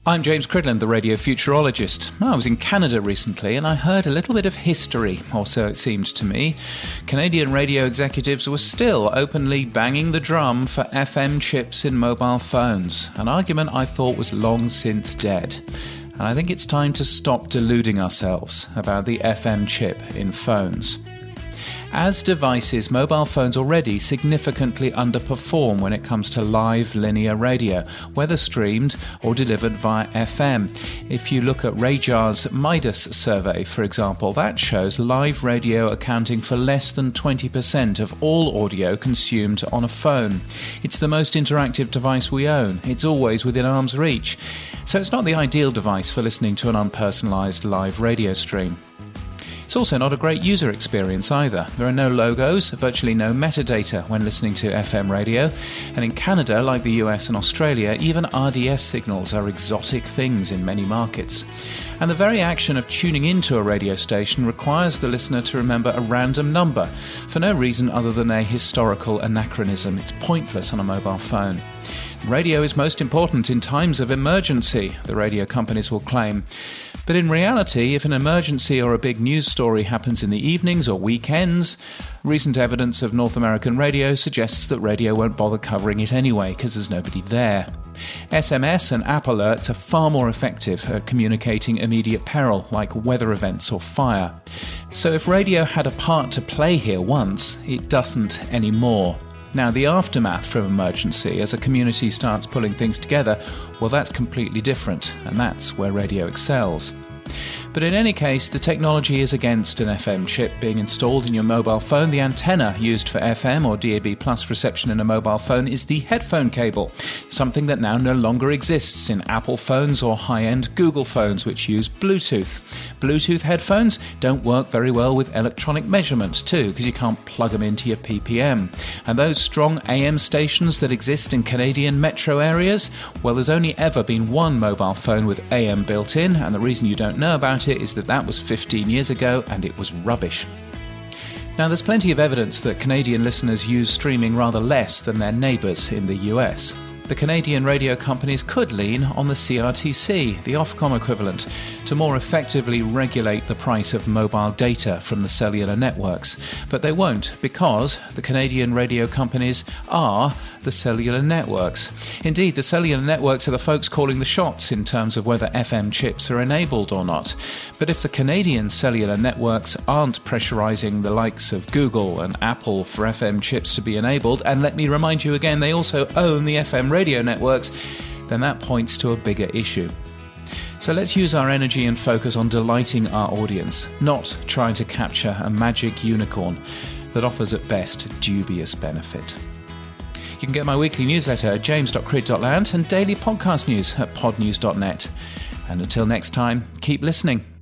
I'm James Cridland, the radio futurologist. I was in Canada recently and I heard a little bit of history, or so it seemed to me. Canadian radio executives were still openly banging the drum for FM chips in mobile phones, an argument I thought was long since dead. And I think it's time to stop deluding ourselves about the FM chip in phones. As devices, mobile phones already significantly underperform when it comes to live linear radio, whether streamed or delivered via FM. If you look at Rajar's Midas survey, for example, that shows live radio accounting for less than 20% of all audio consumed on a phone. It's the most interactive device we own. It's always within arm's reach. So it's not the ideal device for listening to an unpersonalized live radio stream. It's also not a great user experience either. There are no logos, virtually no metadata when listening to FM radio, and in Canada, like the US and Australia, even RDS signals are exotic things in many markets. And the very action of tuning into a radio station requires the listener to remember a random number, for no reason other than a historical anachronism. It's pointless on a mobile phone. Radio is most important in times of emergency, the radio companies will claim. But in reality, if an emergency or a big news story happens in the evenings or weekends, recent evidence of North American radio suggests that radio won't bother covering it anyway because there's nobody there. SMS and app alerts are far more effective at communicating immediate peril, like weather events or fire. So if radio had a part to play here once, it doesn't anymore. Now, the aftermath from emergency, as a community starts pulling things together, well, that's completely different, and that's where radio excels. But in any case, the technology is against an FM chip being installed in your mobile phone. The antenna used for FM or DAB+ reception in a mobile phone is the headphone cable, something that now no longer exists in Apple phones or high-end Google phones which use Bluetooth. Bluetooth headphones don't work very well with electronic measurements too, because you can't plug them into your PPM. And those strong AM stations that exist in Canadian metro areas, well, there's only ever been one mobile phone with AM built in, and the reason you don't know about it is that was 15 years ago and it was rubbish. Now, there's plenty of evidence that Canadian listeners use streaming rather less than their neighbours in the US. The Canadian radio companies could lean on the CRTC, the Ofcom equivalent, to more effectively regulate the price of mobile data from the cellular networks. But they won't, because the Canadian radio companies are the cellular networks. Indeed, the cellular networks are the folks calling the shots in terms of whether FM chips are enabled or not. But if the Canadian cellular networks aren't pressurizing the likes of Google and Apple for FM chips to be enabled, and let me remind you again, they also own the FM radio networks, then that points to a bigger issue. So let's use our energy and focus on delighting our audience, not trying to capture a magic unicorn that offers at best dubious benefit. You can get my weekly newsletter at james.crid.land and daily podcast news at podnews.net. And until next time, keep listening.